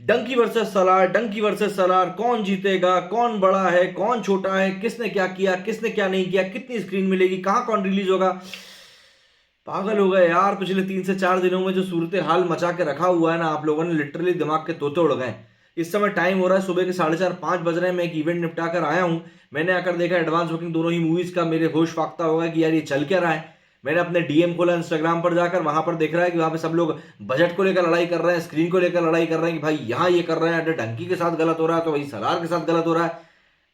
Dunki versus Salaar, Dunki versus Salaar, कौन जीतेगा, कौन बड़ा है, कौन छोटा है, किसने क्या किया, किसने क्या नहीं किया, कितनी स्क्रीन मिलेगी, कहां कौन रिलीज होगा। पागल हो गए यार, पिछले 3 से 4 दिनों में जो सूरत हाल मचा के रखा हुआ है ना आप लोगों ने, लिटरली दिमाग के तोते उड़ गए। इस समय टाइम हो रहा है सुबह के 4:30 5 बज रहे हैं, मैं एक इवेंट निपटा कर आया हूं। मैंने आकर देखा एडवांस बुकिंग दोनों ही मूवीज का, मेरे होश फाख्ता होगा कि यार ये चल क्या रहा है। मैंने अपने डीएम खोला इंस्टाग्राम पर जाकर, वहां पर देख रहा है कि वहां पे सब लोग बजट को लेकर लड़ाई कर रहे हैं, स्क्रीन को लेकर लड़ाई कर रहे हैं कि भाई यहाँ ये कर रहे हैं, अरे डंकी के साथ गलत हो रहा है तो भाई सलार के साथ गलत हो रहा है।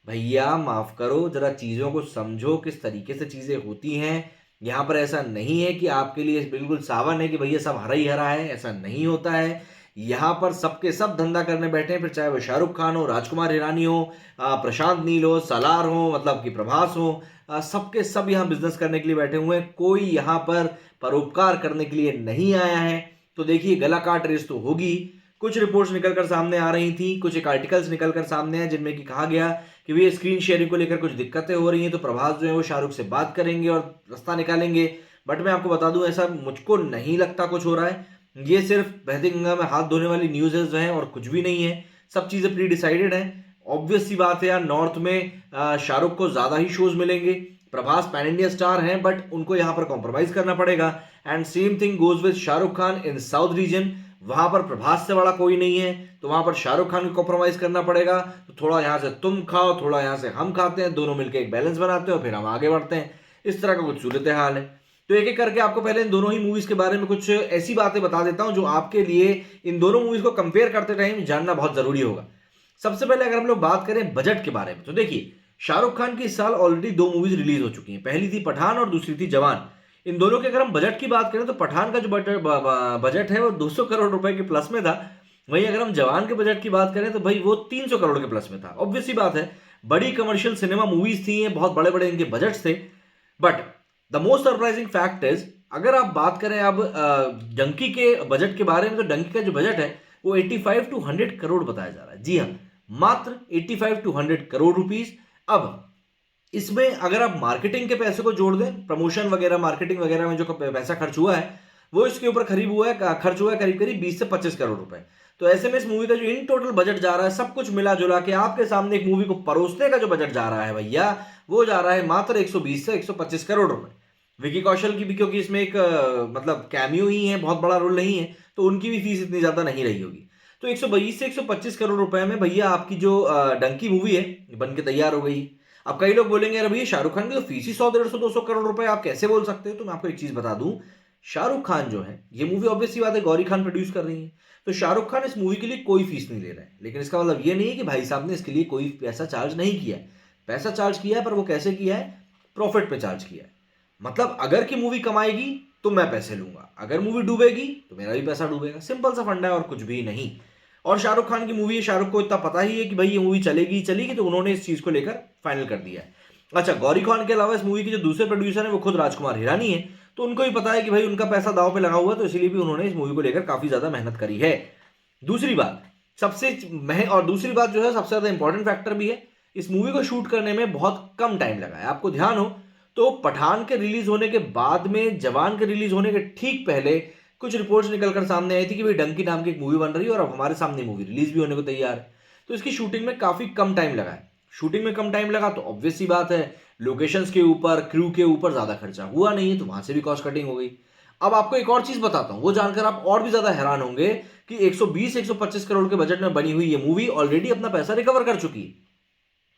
भैया माफ करो, जरा चीजों को समझो किस तरीके से चीजें होती हैं। यहाँ पर ऐसा नहीं है कि आपके लिए बिल्कुल सावन है कि भैया सब हरा ही हरा है, ऐसा नहीं होता है। यहाँ पर सबके सब धंधा करने बैठे हैं, फिर चाहे वो शाहरुख खान हो, राजकुमार हिरानी हो, प्रशांत नील हो, सलार हो, मतलब कि प्रभास हो, सबके सब यहाँ बिजनेस करने के लिए बैठे हुए हैं। कोई यहाँ पर परोपकार करने के लिए नहीं आया है। तो देखिए गला काट रेस तो होगी। कुछ रिपोर्ट्स निकलकर सामने आ रही थी, कुछ एक आर्टिकल्स निकलकर सामने आए जिनमें कि कहा गया कि भैया स्क्रीन शेयरिंग को लेकर कुछ दिक्कतें हो रही हैं, तो प्रभास जो है वो शाहरुख से बात करेंगे और रास्ता निकालेंगे। बट मैं आपको बता दूं, ऐसा मुझको नहीं लगता कुछ हो रहा है। ये सिर्फ बहती गंगा में हाथ धोने वाली न्यूज़ है और कुछ भी नहीं है। सब चीजें प्री डिसाइडेड है। ऑब्वियस सी बात है यार, नॉर्थ में शाहरुख को ज्यादा ही शोज मिलेंगे। प्रभास पैन इंडिया स्टार हैं, बट उनको यहां पर कॉम्प्रोमाइज करना पड़ेगा। And same thing goes with Shahrukh Khan in south region. वहां पर प्रभास से बड़ा कोई नहीं है, तो वहां पर शाहरुख खान को कॉम्प्रोमाइज करना पड़ेगा। तो थोड़ा यहां से तुम खाओ, थोड़ा यहां से हम खाते हैं, दोनों मिलकर एक बैलेंस बनाते हो, फिर हम आगे बढ़ते हैं। इस तरह का कुछ सूरत हाल है। तो एक एक करके आपको पहले इन दोनों ही मूवीज के बारे में कुछ ऐसी बातें बता देता हूं जो आपके लिए इन दोनों मूवीज को कंपेयर करते टाइम जानना बहुत जरूरी होगा। सबसे पहले अगर हम लोग बात करें बजट के बारे में, तो देखिए शाहरुख खान की इस साल ऑलरेडी 2 मूवीज रिलीज हो चुकी हैं। पहली थी पठान और दूसरी थी जवान। इन दोनों के अगर हम बजट की बात करें तो पठान का जो बजट है वो 200 करोड़ रुपए के प्लस में था। वहीं अगर हम जवान के बजट की बात करें तो भाई वो 300 करोड़ के प्लस में था। ऑब्वियस सी बात है, बड़ी कमर्शियल सिनेमा मूवीज थी, बहुत बड़े बड़े इनके बजट थे। But the most surprising fact is, अगर आप बात करें अब डंकी के बजट के बारे में, तो डंकी का जो बजट है वो 85 to 100 करोड़ बताया जा रहा है। जी हाँ, मात्र 85 to 100 करोड़ रुपीस। अब इसमें अगर आप मार्केटिंग के पैसे को जोड़ दें, प्रमोशन वगैरह मार्केटिंग वगैरह में जो पैसा खर्च हुआ है वो इसके ऊपर खर्च हुआ है करीब करीब 20 से 25 करोड़ रुपए। तो ऐसे में इस मूवी का जो इन टोटल बजट जा रहा है, सब कुछ मिला जुला के आपके सामने एक मूवी को परोसने का जो बजट जा रहा है भैया, वो जा रहा है मात्र 120 से 125 करोड़ रुपए। विकी कौशल की भी, क्योंकि इसमें एक मतलब कैमियो ही है, बहुत बड़ा रोल नहीं है, तो उनकी भी फीस इतनी ज्यादा नहीं रही होगी। तो 120 से 125 करोड़ रुपए में भैया आपकी जो डंकी मूवी है बन के तैयार हो गई। अब कई लोग बोलेंगे अरे भैया शाहरुख खान की तो फीस ही 100 150 200 करोड़ रुपए, आप कैसे बोल सकते हो। तो मैं आपको एक चीज बता दूं, शाहरुख खान जो है, ये मूवी ऑब्वियस सी बात है गौरी खान प्रोड्यूस कर रही है, तो शाहरुख खान इस मूवी के लिए कोई फीस नहीं ले रहा है। लेकिन इसका मतलब ये नहीं है कि भाई साहब ने इसके लिए कोई पैसा चार्ज नहीं किया है। पैसा चार्ज किया है, पर वो कैसे किया है, प्रॉफिट पे चार्ज किया है। मतलब अगर की मूवी कमाएगी तो मैं पैसे लूंगा, अगर मूवी डूबेगी तो मेरा भी पैसा डूबेगा। सिंपल सा फंडा है और कुछ भी नहीं। और शाहरुख खान की मूवी है, शाहरुख को इतना पता ही है कि भाई ये मूवी चलेगी चलेगी, तो उन्होंने इस चीज को लेकर फाइनल कर दिया है। अच्छा, गौरी खान के अलावा इस मूवी के जो दूसरे प्रोड्यूसर है वो खुद राजकुमार हिरानी है, तो उनको ही पता है कि भाई उनका पैसा दांव पे लगा हुआ है, तो इसीलिए भी उन्होंने इस मूवी को लेकर काफी ज्यादा मेहनत करी है। दूसरी बात, दूसरी बात जो है सबसे ज्यादा इंपॉर्टेंट फैक्टर भी है, इस मूवी को शूट करने में बहुत कम टाइम लगा है। आपको ध्यान हो तो पठान के रिलीज होने के बाद में, जवान के रिलीज होने के ठीक पहले कुछ रिपोर्ट्स निकलकर सामने आई थी कि भाई डंकी नाम की एक मूवी बन रही है और अब हमारे सामने मूवी रिलीज भी होने को तैयार है। तो इसकी शूटिंग में काफी कम टाइम लगा है। शूटिंग में कम टाइम लगा तो ऑब्वियस सी बात है, लोकेशंस के ऊपर, क्रू के ऊपर ज्यादा खर्चा हुआ नहीं है, तो वहां से भी कॉस्ट कटिंग हो गई। अब आपको एक और चीज बताता हूं, वो जानकर आप और भी ज्यादा हैरान होंगे कि 120-125 करोड़ के बजट में बनी हुई ये मूवी ऑलरेडी अपना पैसा रिकवर कर चुकी है।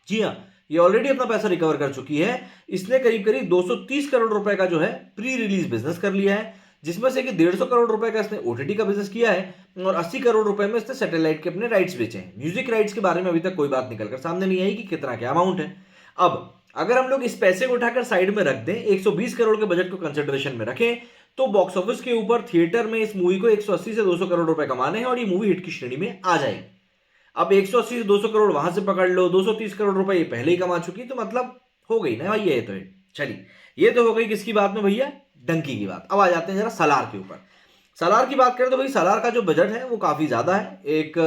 जी हाँ, ये ऑलरेडी अपना पैसा रिकवर कर चुकी है। इसने करीब करीब 230 करोड़ रुपए का जो है प्री रिलीज बिजनेस कर लिया है, जिसमें से कि 150 करोड़ रुपए का इसने ओटीटी का बिजनेस किया है और 80 करोड़ रुपए में इसने सैटेलाइट के अपने राइट्स बेचे हैं। म्यूजिक राइट्स के बारे में अभी तक कोई बात निकलकर सामने नहीं आई कि कितना क्या अमाउंट है। अब अगर हम लोग इस पैसे को उठाकर साइड में रख दें, 120 करोड़ के बजट को कंसिडरेशन में रखें, तो बॉक्स ऑफिस के ऊपर थिएटर में इस मूवी को 180 से 200 करोड़ रुपए कमाने हैं और ये मूवी हिट की श्रेणी में आ जाएगी। अब 180 से 200 करोड़ वहां से पकड़ लो, 230 करोड़ रुपए ये पहले ही कमा चुकी, तो मतलब हो गई ना भाई ये तो है। चलिए, ये तो हो गई किसकी बात में भैया, डंकी की बात। अब आ जाते हैं जरा सलार के ऊपर। सलार की बात करें तो भाई सलार का जो बजट है वो काफी ज्यादा है। एक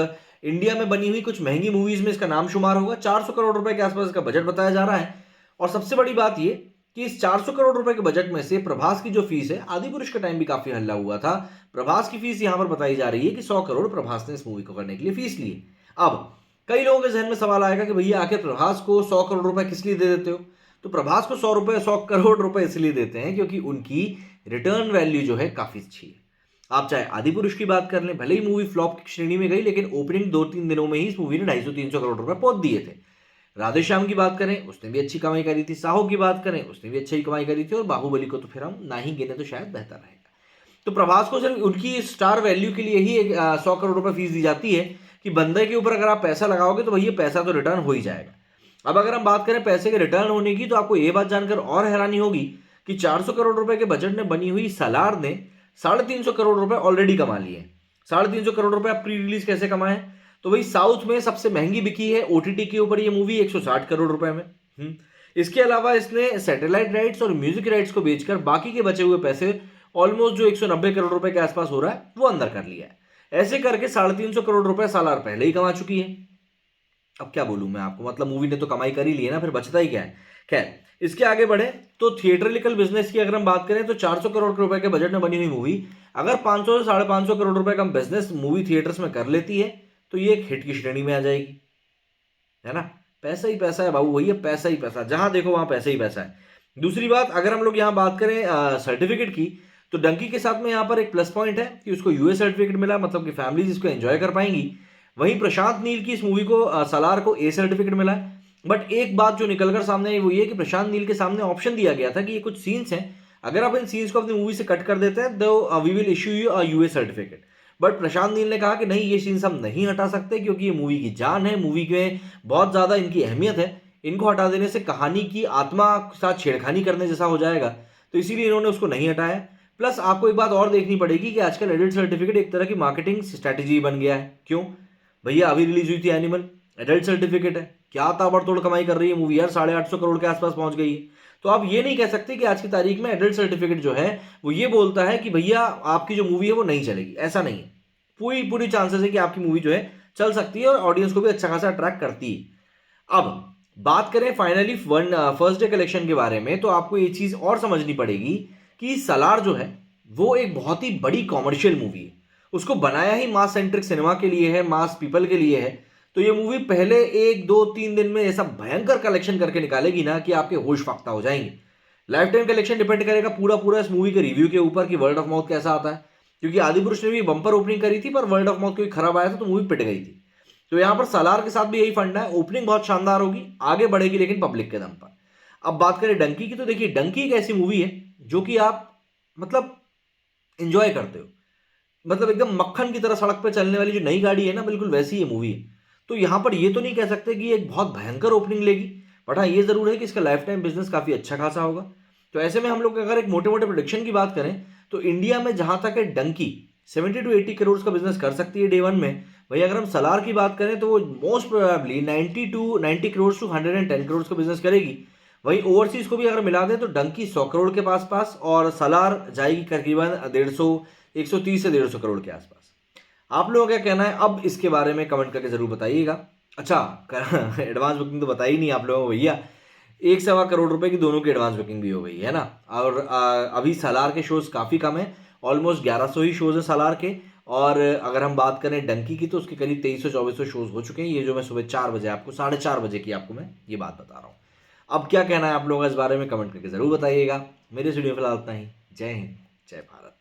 इंडिया में बनी हुई कुछ महंगी मूवीज में इसका नाम शुमार होगा। 400 करोड़ रुपए के आसपास इसका बजट बताया जा रहा है। और सबसे बड़ी बात ये कि इस 400 करोड़ रुपए के बजट में से प्रभास की जो फीस है, आदिपुरुष के टाइम भी काफी हल्ला हुआ था, प्रभास की फीस यहां पर बताई जा रही है कि 100 करोड़ प्रभास ने इस मूवी को करने के लिए फीस ली। अब कई लोगों के जहन में सवाल आएगा कि भैया आखिर प्रभास को 100 करोड़ रुपए किस लिए दे देते हो? तो प्रभास को 100 करोड़ रुपए इसलिए देते हैं क्योंकि उनकी रिटर्न वैल्यू जो है काफी अच्छी है। आप चाहे आदिपुरुष की बात कर लें, भले ही मूवी फ्लॉप की श्रेणी में गई, लेकिन ओपनिंग 2-3 दिनों में ही इस मूवी ने 250-300 करोड़ रुपए पहुंच दिए थे। राधेश्याम की बात करें, उसने भी अच्छी कमाई करी थी। साहो की बात करें, उसने भी अच्छी कमाई करी थी। और बाहुबली को तो फिर हम ना ही गिने तो शायद बेहतर रहेगा। तो प्रभास को सिर्फ उनकी स्टार वैल्यू के लिए ही 100 करोड़ रुपए फीस दी जाती है कि बंदे के ऊपर अगर आप पैसा लगाओगे तो भैया पैसा तो रिटर्न हो ही जाएगा। अब अगर हम बात करें पैसे के रिटर्न होने की, तो आपको यह बात जानकर और हैरानी होगी कि 400 करोड़ रुपए के बजट में बनी हुई सालार ने 350 करोड़ रुपए ऑलरेडी कमा लिए। 350 करोड़ रुपए आप प्री रिलीज कैसे कमाए? तो भाई साउथ में सबसे महंगी बिकी है ओटीटी के ऊपर ये मूवी 160 करोड़ रुपए में। इसके अलावा इसने सैटेलाइट राइट्स और म्यूजिक राइट्स को बेचकर बाकी के बचे हुए पैसे ऑलमोस्ट जो 190 करोड़ रुपए के आसपास हो रहा है वो अंदर कर लिया है। ऐसे करके 350 करोड़ रुपए सालार पहले ही कमा चुकी है। अब क्या बोलूं मैं आपको, मतलब मूवी ने तो कमाई कर ही ली है ना, फिर बचता ही क्या है। खैर, इसके आगे बढ़े तो थिएटरिकल बिजनेस की अगर हम बात करें तो 400 करोड़ रुपए के बजट में बनी हुई मूवी अगर 500 से 550 करोड़ रुपए का बिजनेस मूवी थिएटर्स में कर लेती है तो ये एक हिट की श्रेणी में आ जाएगी, है ना। पैसा ही पैसा है बाबू, वही है, पैसा ही पैसा, जहां देखो वहां पैसा ही पैसा है। दूसरी बात, अगर हम लोग यहाँ बात करें सर्टिफिकेट की, तो डंकी के साथ में यहाँ पर एक प्लस पॉइंट है कि उसको यूएस सर्टिफिकेट मिला, मतलब कि फैमिलीज इसको एंजॉय कर पाएंगी। वहीं प्रशांत नील की इस मूवी को सालार को ए सर्टिफिकेट मिला है। बट एक बात जो निकलकर सामने आई वो ये कि प्रशांत नील के सामने ऑप्शन दिया गया था कि ये कुछ सीन्स हैं, अगर आप इन सीन्स को अपनी मूवी से कट कर देते हैं तो we will issue you US certificate. But Prashant Neel ने कहा कि नहीं, ये सीन्स हम नहीं हटा सकते क्योंकि ये मूवी की जान है, मूवी में बहुत ज्यादा इनकी अहमियत है, इनको हटा देने से कहानी की आत्मा के साथ छेड़खानी करने जैसा हो जाएगा, तो इसीलिए इन्होंने उसको नहीं हटाया। प्लस आपको एक बात और देखनी पड़ेगी कि आजकल एडल्ट सर्टिफिकेट एक तरह की मार्केटिंग स्ट्रैटेजी बन गया है। क्यों भैया, अभी रिलीज हुई थी एनिमल, एडल्ट सर्टिफिकेट है, क्या ताबड़तोड़ कमाई कर रही है मूवी यार, 850 करोड़ के आसपास पहुंच गई है। तो आप ये नहीं कह सकते कि आज की तारीख में एडल्ट सर्टिफिकेट जो है वो ये बोलता है कि भैया आपकी जो मूवी है वो नहीं चलेगी, ऐसा नहीं है। पूरी पूरी चांसेस है कि आपकी मूवी जो है चल सकती है और ऑडियंस को भी अच्छा खासा अट्रैक्ट करती है। अब बात करें फाइनली फर्स्ट डे कलेक्शन के बारे में, तो आपको ये चीज और समझनी पड़ेगी कि सालार जो है वो एक बहुत ही बड़ी कॉमर्शियल मूवी है, उसको बनाया ही मास सेंट्रिक सिनेमा के लिए है, मास पीपल के लिए है। तो ये मूवी पहले 1-2-3 दिन में ऐसा भयंकर कलेक्शन करके निकालेगी ना कि आपके होश फाख्ता हो जाएंगे। लाइफ टाइम कलेक्शन डिपेंड करेगा पूरा पूरा इस मूवी के रिव्यू के ऊपर कि वर्ड ऑफ माउथ कैसा आता है, क्योंकि आदिपुरुष ने भी बम्पर ओपनिंग करी थी पर वर्ड ऑफ माउथ कोई खराब आया था तो मूवी पिट गई थी। तो यहां पर सालार के साथ भी यही फंडा है, ओपनिंग बहुत शानदार होगी, आगे बढ़ेगी लेकिन पब्लिक के दम पर। अब बात करें डंकी की, तो देखिए डंकी एक ऐसी मूवी है जो कि आप मतलब इंजॉय करते हो, मतलब एकदम मक्खन की तरह सड़क पे चलने वाली जो नई गाड़ी है ना, बिल्कुल वैसी ये मूवी है। तो यहां पर ये तो नहीं कह सकते कि एक बहुत भयंकर ओपनिंग लेगी, बट हाँ ये जरूर है कि इसका लाइफ टाइम बिजनेस काफी अच्छा खासा होगा। तो ऐसे में हम लोग अगर एक मोटे मोटे प्रोडिक्शन की बात करें तो इंडिया में जहां तक है डंकी 70 to 80 करोड़ का बिजनेस कर सकती है डे वन में। वही अगर हम सलार की बात करें तो वो most probably 90 crore to 110 crore का बिजनेस करेगी। वहीं ओवरसीज को भी अगर मिला दें तो डंकी 100 करोड़ के पास और सलार जाएगी करीबन 130 से 150 करोड़ के आसपास। आप लोगों का क्या कहना है अब इसके बारे में कमेंट करके जरूर बताइएगा। अच्छा एडवांस बुकिंग तो बताई नहीं आप लोगों को भैया, 1-1.25 करोड़ रुपए की दोनों की एडवांस बुकिंग भी हो गई है ना। और अभी सालार के शोज काफी कम है, ऑलमोस्ट 1100 ही शोज है सालार के। और अगर हम बात करें डंकी की तो उसके करीब 2300-2400 शोज हो चुके हैं। ये जो मैं सुबह 4 बजे आपको 4:30 बजे की आपको मैं ये बात बता रहा हूँ। अब क्या कहना है आप लोगों का इस बारे में कमेंट करके जरूर बताइएगा। मेरे वीडियो फिलहाल इतना ही। जय हिंद, जय भारत।